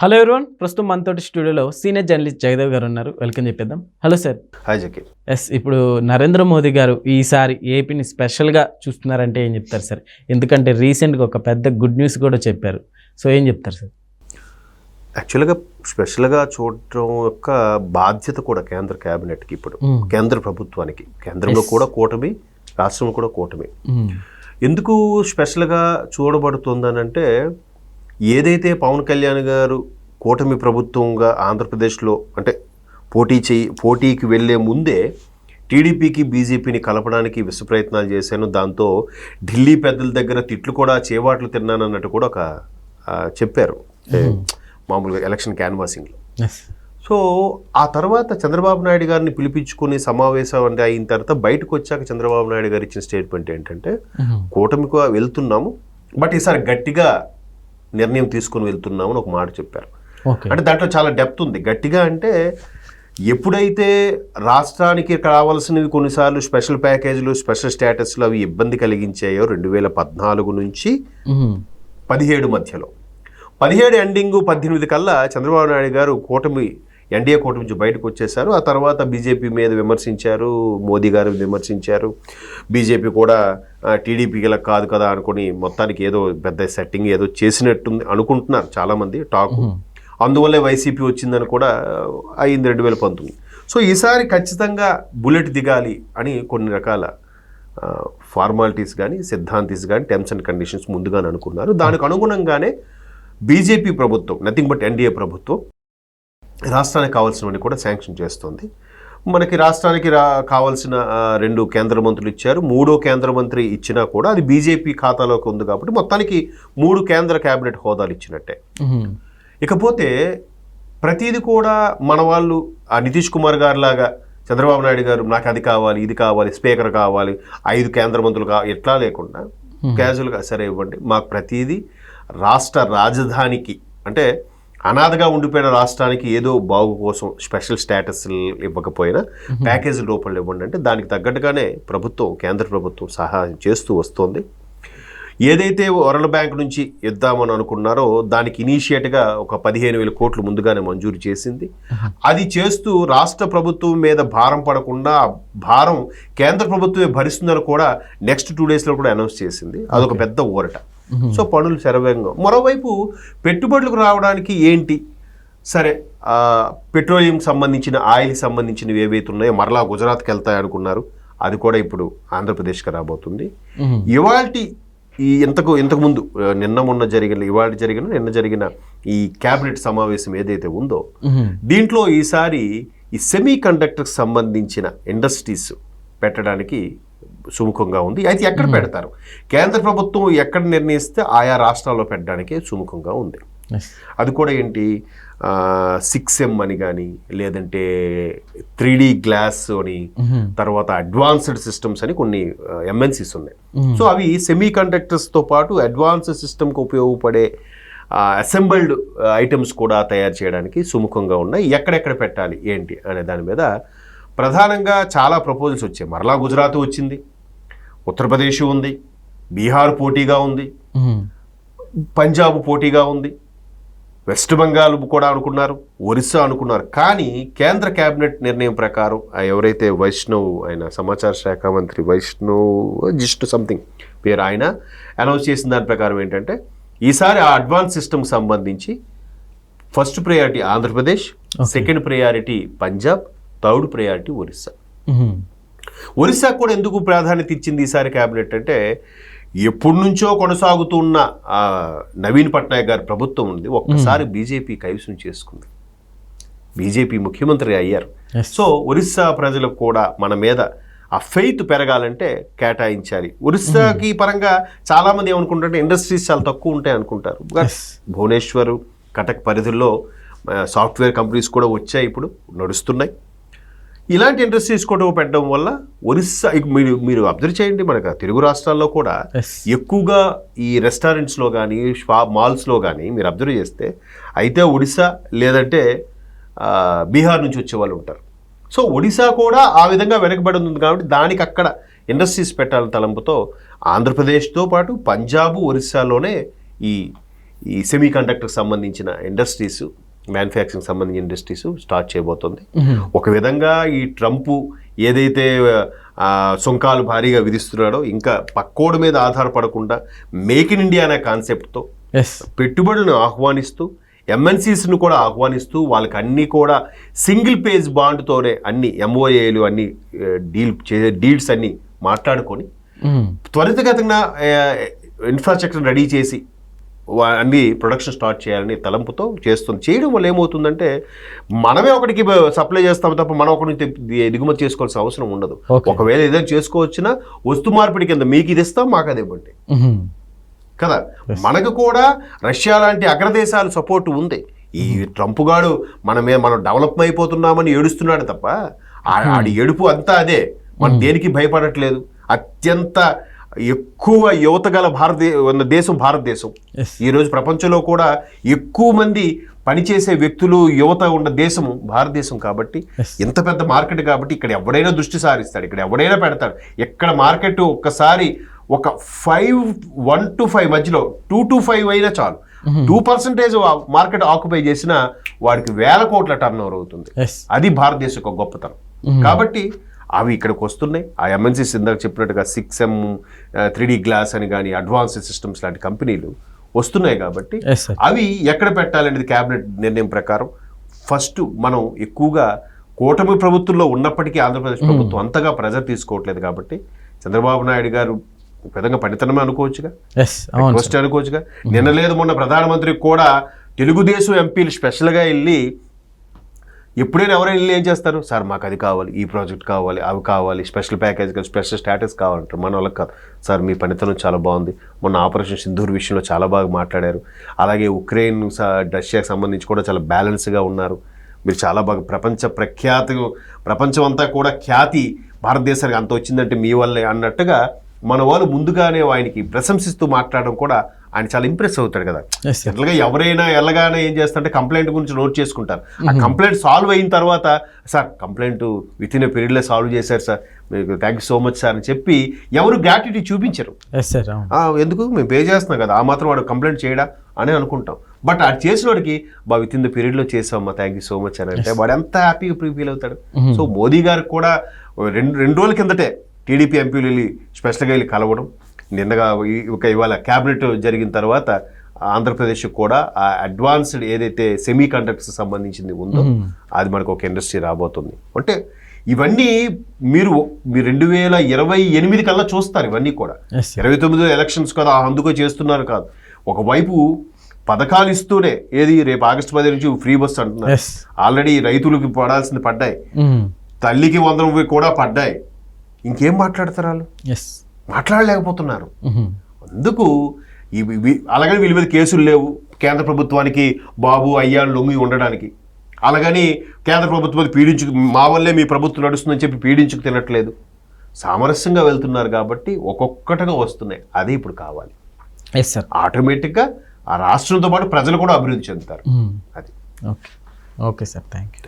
Hello everyone, ప్రస్తుతం మనతోటి స్టూడియోలో సీనియర్ జర్నలిస్ట్ జగదేవ్ గారు ఉన్నారు. వెల్కమ్ చెప్పేద్దాం. Hello sir. హాయ్ జకి. ఇప్పుడు నరేంద్ర మోదీ గారు ఈసారి ఏపీని స్పెషల్గా చూస్తున్నారంటే ఏం చెప్తారు సార్? ఎందుకంటే రీసెంట్గా ఒక పెద్ద గుడ్ న్యూస్ కూడా చెప్పారు. సో ఏం చెప్తారు సార్? యాక్చువల్గా స్పెషల్గా చూడటం యొక్క బాధ్యత కూడా కేంద్ర క్యాబినెట్కి, ఇప్పుడు కేంద్ర ప్రభుత్వానికి. కేంద్రంలో కూడా కూటమి, రాష్ట్రంలో కూడా కూటమి. ఎందుకు స్పెషల్గా చూడబడుతుందనంటే, ఏదైతే పవన్ కళ్యాణ్ గారు కూటమి ప్రభుత్వంగా ఆంధ్రప్రదేశ్లో అంటే పోటీకి వెళ్ళే ముందే టీడీపీకి బీజేపీని కలపడానికి విశ్వ ప్రయత్నాలు చేశాను, దాంతో ఢిల్లీ పెద్దల దగ్గర తిట్లు కూడా చేవాట్లు తిన్నానన్నట్టు కూడా ఒక చెప్పారు మామూలుగా ఎలక్షన్ క్యాన్వాసింగ్లో. సో ఆ తర్వాత చంద్రబాబు నాయుడు గారిని పిలిపించుకుని సమావేశం అంటే అయిన తర్వాత బయటకు వచ్చాక చంద్రబాబు నాయుడు గారు ఇచ్చిన స్టేట్మెంట్ ఏంటంటే, కూటమికి వెళ్తున్నాము, బట్ ఈసారి గట్టిగా నిర్ణయం తీసుకుని వెళ్తున్నాము అని ఒక మాట చెప్పారు. అంటే దాంట్లో చాలా డెప్త్ ఉంది. గట్టిగా అంటే, ఎప్పుడైతే రాష్ట్రానికి కావాల్సినవి కొన్నిసార్లు స్పెషల్ ప్యాకేజీలు, స్పెషల్ స్టేటస్లు అవి ఇబ్బంది కలిగించాయో 2014 నుంచి 17 మధ్యలో, 17 ఎండింగ్ 18 కల్లా చంద్రబాబు నాయుడు గారు ఎన్డీఏ కూటమి నుంచి బయటకు వచ్చేసారు. ఆ తర్వాత బీజేపీ మీద విమర్శించారు, మోదీ గారు విమర్శించారు. బీజేపీ కూడా టీడీపీకి ఇలా కాదు కదా అనుకుని మొత్తానికి ఏదో పెద్ద సెట్టింగ్ ఏదో చేసినట్టుంది అనుకుంటున్నారు చాలామంది టాకు. అందువల్లే వైసీపీ వచ్చిందని కూడా అయింది 2019. సో ఈసారి ఖచ్చితంగా బుల్లెట్ దిగాలి అని కొన్ని రకాల ఫార్మాలిటీస్ కానీ, సిద్ధాంతీస్ కానీ, టర్మ్స్ అండ్ కండిషన్స్ ముందుగానే అనుకున్నారు. దానికి అనుగుణంగానే బీజేపీ ప్రభుత్వం, నథింగ్ బట్ ఎన్డీఏ ప్రభుత్వం, రాష్ట్రానికి కావాల్సినవన్నీ కూడా శాంక్షన్ చేస్తుంది. మనకి రాష్ట్రానికి కావాల్సిన 2 కేంద్ర మంత్రులు ఇచ్చారు. 3వ కేంద్ర మంత్రి ఇచ్చినా కూడా అది బీజేపీ ఖాతాలోకి ఉంది కాబట్టి మొత్తానికి 3 కేంద్ర కేబినెట్ హోదాలు ఇచ్చినట్టే. ఇకపోతే ప్రతిదీ కూడా మన వాళ్ళు నితీష్ కుమార్ గారు లాగా చంద్రబాబు నాయుడు గారు నాకు అది కావాలి, ఇది కావాలి, స్పీకర్ కావాలి, 5 కేంద్ర మంత్రులు కావాలి, ఎట్లా లేకుండా క్యాజువల్గా సరే ఇవ్వండి, మాకు ప్రతిదీ రాష్ట్ర రాజధానికి అంటే అనాథగా ఉండిపోయిన రాష్ట్రానికి ఏదో బాగు కోసం స్పెషల్ స్టేటస్ ఇవ్వకపోయినా ప్యాకేజీ రూపంలో ఇవ్వండి అంటే దానికి తగ్గట్టుగానే కేంద్ర ప్రభుత్వం సహాయం చేస్తూ వస్తుంది. ఏదైతే వరల్డ్ బ్యాంక్ నుంచి ఇద్దామని అనుకున్నారో దానికి ఇనీషియేట్గా ఒక 15,000 కోట్లు ముందుగానే మంజూరు చేసింది. అది చేస్తూ రాష్ట్ర ప్రభుత్వం మీద భారం పడకుండా భారం కేంద్ర ప్రభుత్వమే భరిస్తుందని కూడా నెక్స్ట్ 2 డేస్లో కూడా అనౌన్స్ చేసింది. అదొక పెద్ద ఊరట. సో పనులు శరవేగంగా. మరోవైపు పెట్టుబడులకు రావడానికి ఏంటి సరే, పెట్రోలియంకి సంబంధించిన, ఆయిల్కి సంబంధించినవి ఏవైతే ఉన్నాయో మరలా గుజరాత్కి వెళ్తాయి అనుకున్నారు, అది కూడా ఇప్పుడు ఆంధ్రప్రదేశ్కి రాబోతుంది. ఇవాల్టి ఇంతకు ముందు నిన్న జరిగిన ఈ క్యాబినెట్ సమావేశం ఏదైతే ఉందో దీంట్లో ఈసారి ఈ సెమీ కండక్టర్కి సంబంధించిన ఇండస్ట్రీస్ పెట్టడానికి సుముఖంగా ఉంది. అయితే ఎక్కడ పెడతారు, కేంద్ర ప్రభుత్వం ఎక్కడ నిర్ణయిస్తే ఆయా రాష్ట్రాల్లో పెట్టడానికే సుముఖంగా ఉంది. అది కూడా ఏంటి, 6M అని కానీ, లేదంటే 3D గ్లాస్ అని, తర్వాత అడ్వాన్స్డ్ సిస్టమ్స్ అని కొన్ని MNCs ఉన్నాయి. సో అవి సెమీ కండక్టర్స్తో పాటు అడ్వాన్స్డ్ సిస్టమ్కి ఉపయోగపడే అసెంబుల్డ్ ఐటమ్స్ కూడా తయారు చేయడానికి సుముఖంగా ఉన్నాయి. ఎక్కడెక్కడ పెట్టాలి ఏంటి అనే దాని మీద ప్రధానంగా చాలా ప్రపోజల్స్ వచ్చాయి. మరలా గుజరాత్ వచ్చింది, ఉత్తరప్రదేశ్ ఉంది, బీహార్ పోటీగా ఉంది, పంజాబ్ పోటీగా ఉంది, వెస్ట్ బెంగాల్ కూడా అనుకున్నారు, ఒరిస్సా అనుకున్నారు. కానీ కేంద్ర కేబినెట్ నిర్ణయం ప్రకారం ఎవరైతే వైష్ణవ్, ఆయన సమాచార శాఖ మంత్రి వైష్ణవ్ సంథింగ్ పేరు, ఆయన అనౌన్స్ చేసిన దాని ప్రకారం ఏంటంటే ఈసారి ఆ అడ్వాన్స్ సిస్టమ్కి సంబంధించి first priority Andhra Pradesh, second priority Punjab, third priority Orissa. Orissa కూడా ఎందుకు ప్రాధాన్యత ఇచ్చింది ఈసారి క్యాబినెట్ అంటే, ఎప్పటి నుంచో కొనసాగుతున్న నవీన్ పట్నాయక్ గారి ప్రభుత్వం ఉంది, ఒక్కసారి బీజేపీ కైవసం చేసుకుంది, బీజేపీ ముఖ్యమంత్రి అయ్యారు. సో ఒరిస్సా ప్రజలకు కూడా మన మీద ఆ ఫెయిత్ పెరగాలంటే కేటాయించాలి. ఒరిస్సాకి పరంగా చాలామంది ఏమనుకుంటారంటే ఇండస్ట్రీస్ చాలా తక్కువ ఉంటాయి అనుకుంటారు. భువనేశ్వర్, కటక్ పరిధుల్లో సాఫ్ట్వేర్ కంపెనీస్ కూడా వచ్చాయి, ఇప్పుడు నడుస్తున్నాయి. ఇలాంటి ఇండస్ట్రీస్ కూడా పెట్టడం వల్ల ఒరిస్సా, మీరు అబ్జర్వ్ చేయండి, మనకు తెలుగు రాష్ట్రాల్లో కూడా ఎక్కువగా ఈ రెస్టారెంట్స్లో కానీ, మాల్స్లో కానీ మీరు అబ్జర్వ్ చేస్తే అయితే ఒడిశా లేదంటే బీహార్ నుంచి వచ్చే వాళ్ళు ఉంటారు. సో ఒడిశా కూడా ఆ విధంగా వెనకబడి ఉంది కాబట్టి దానికి అక్కడ ఇండస్ట్రీస్ పెట్టాలని తలంపుతో ఆంధ్రప్రదేశ్తో పాటు పంజాబ్, ఒరిస్సాలోనే ఈ ఈ సెమీ కండక్టర్కి సంబంధించిన ఇండస్ట్రీస్, మ్యానుఫ్యాక్చరింగ్ సంబంధించిన ఇండస్ట్రీస్ స్టార్ట్ చేయబోతోంది. ఒక విధంగా ఈ ట్రంప్ ఏదైతే సుంకాలు భారీగా విధిస్తున్నాడో ఇంకా పక్కోడి మీద ఆధారపడకుండా మేక్ ఇన్ ఇండియా అనే కాన్సెప్ట్తో పెట్టుబడులను ఆహ్వానిస్తూ ఎంఎన్సీస్ను కూడా ఆహ్వానిస్తూ వాళ్ళకి అన్నీ కూడా సింగిల్ పేజ్ బాండ్తోనే అన్ని ఎంఓఏలు అన్ని డీల్స్ అన్ని మాట్లాడుకొని త్వరితగతంగా ఇన్ఫ్రాస్ట్రక్చర్ రెడీ చేసి అన్ని ప్రొడక్షన్ స్టార్ట్ చేయాలని తలంపుతో చేయడం వల్ల ఏమవుతుందంటే మనమే ఒకటికి సప్లై చేస్తాం తప్ప మనం ఒకటి దిగుమతి చేసుకోవాల్సిన అవసరం ఉండదు. ఒకవేళ ఏదైనా చేసుకోవచ్చినా వస్తు మార్పిడి కింద మీకు ఇది ఇస్తాం, మాకు అది ఇవ్వండి కదా. మనకు కూడా రష్యా లాంటి అగ్రదేశాలు సపోర్ట్ ఉంది. ఈ ట్రంప్ గాడు మనం డెవలప్ అయిపోతున్నామని ఏడుస్తున్నాడు తప్ప ఆడి ఏడుపు అంతా అదే. మనం దేనికి భయపడట్లేదు. అత్యంత ఎక్కువ యువత గల దేశం భారతదేశం. ఈరోజు ప్రపంచంలో కూడా ఎక్కువ మంది పనిచేసే వ్యక్తులు యువత ఉన్న దేశము భారతదేశం. కాబట్టి ఎంత పెద్ద మార్కెట్ కాబట్టి ఇక్కడ ఎవడైనా దృష్టి సారిస్తాడు, ఇక్కడ ఎవడైనా పెడతాడు. ఎక్కడ మార్కెట్ ఒక్కసారి ఒక 1 to 5 మధ్యలో 2 to 5 అయినా చాలు, 2% మార్కెట్ ఆక్యుపై చేసినా వాడికి 1000 కోట్ల టర్న్ ఓవర్ అవుతుంది. అది భారతదేశం యొక్క గొప్పతనం. కాబట్టి అవి ఇక్కడికి వస్తున్నాయి. ఆ ఎంఎన్సీస్ ఇందాక చెప్పినట్టుగా 6M 3D గ్లాస్ అని కానీ అడ్వాన్స్డ్ సిస్టమ్స్ లాంటి కంపెనీలు వస్తున్నాయి. కాబట్టి అవి ఎక్కడ పెట్టాలనేది క్యాబినెట్ నిర్ణయం ప్రకారం ఫస్ట్ మనం ఎక్కువగా కూటమి ప్రభుత్వంలో ఉన్నప్పటికీ ఆంధ్రప్రదేశ్ ప్రభుత్వం అంతగా ప్రెజర్ తీసుకోవట్లేదు. కాబట్టి చంద్రబాబు నాయుడు గారు విధంగా పనితనమే అనుకోవచ్చుగా, రిక్వెస్ట్ అనుకోవచ్చుగా. నిన్న లేదు మొన్న ప్రధానమంత్రి కూడా తెలుగుదేశం ఎంపీలు స్పెషల్గా వెళ్ళి, ఎప్పుడైనా ఎవరైనా వెళ్ళి ఏం చేస్తారు, సార్ మాకు అది కావాలి, ఈ ప్రాజెక్ట్ కావాలి, అవి కావాలి, స్పెషల్ ప్యాకేజ్ కావాలి, స్పెషల్ స్టాటస్ కావాలంటారు. మన వాళ్ళకి కాదు, సార్ మీ పనితనం చాలా బాగుంది, మొన్న ఆపరేషన్ సింధూర్ విషయంలో చాలా బాగా మాట్లాడారు, అలాగే ఉక్రెయిన్ రష్యాకి సంబంధించి కూడా చాలా బ్యాలెన్స్గా ఉన్నారు, మీరు చాలా బాగా ప్రపంచం అంతా కూడా ఖ్యాతి భారతదేశానికి అంత వచ్చిందంటే మీ వల్లే అన్నట్టుగా మన వాళ్ళు ముందుగానే ఆయనకి ప్రశంసిస్తూ మాట్లాడడం కూడా ఆయన చాలా ఇంప్రెస్ అవుతాడు కదా. జనరల్గా ఎవరైనా వెళ్ళగానే ఏం చేస్తారంటే కంప్లైంట్ గురించి నోట్ చేసుకుంటారు. ఆ కంప్లైంట్ సాల్వ్ అయిన తర్వాత, sir complaint with in a పీరియడ్లో సాల్వ్ చేశారు సార్, మీకు thank you so much sir అని చెప్పి ఎవరు గ్రాట్యుటీ చూపించరు. ఎందుకు మేము పే చేస్తున్నాం కదా, ఆ మాత్రం వాడు కంప్లైంట్ చేయడా అని అనుకుంటాం. బట్ అది చేసిన వాడికి విత్ ఇన్ ద పీరియడ్లో చేసామమ్మా థ్యాంక్ యూ సో మచ్ అని అంటే వాడు ఎంత హ్యాపీగా ఫీల్ అవుతాడు. సో మోదీ గారికి కూడా రెండు రోజుల కిందటే టీడీపీ ఎంపీలు వెళ్ళి స్పెషల్గా వెళ్ళి కలవడం, నిన్నగా ఇవాళ క్యాబినెట్ జరిగిన తర్వాత ఆంధ్రప్రదేశ్కి కూడా ఆ అడ్వాన్స్డ్ ఏదైతే సెమీ కండక్టర్స్ సంబంధించింది ఉందో అది మనకు ఒక ఇండస్ట్రీ రాబోతుంది. అంటే ఇవన్నీ మీరు 2028 కల్లా చూస్తారు. ఇవన్నీ కూడా 29 ఎలక్షన్స్ కదా అందుకో చేస్తున్నారు కాదు. ఒకవైపు పథకాలు ఇస్తూనే ఏది రేపు ఆగస్టు 10 నుంచి ఫ్రీ బస్ అంటున్నారు. ఆల్రెడీ రైతులకు పడాల్సింది పడ్డాయి, తల్లికి 100 రూపాయలు కూడా పడ్డాయి. ఇంకేం మాట్లాడతారు వాళ్ళు? మాట్లాడలేకపోతున్నారు. అందుకు అలాగని వీళ్ళ మీద కేసులు లేవు కేంద్ర ప్రభుత్వానికి, బాబు అయ్యా లొంగి ఉండడానికి. అలాగని కేంద్ర ప్రభుత్వం మా వల్లే మీ ప్రభుత్వం నడుస్తుందని చెప్పి పీడించుకు తినట్లేదు. సామరస్యంగా వెళ్తున్నారు కాబట్టి ఒక్కొక్కటిగా వస్తున్నాయి. అదే ఇప్పుడు కావాలి. ఆటోమేటిక్గా ఆ రాష్ట్రంతో పాటు ప్రజలు కూడా అభివృద్ధి చెందుతారు. అది ఓకే సార్, థ్యాంక్ యూ.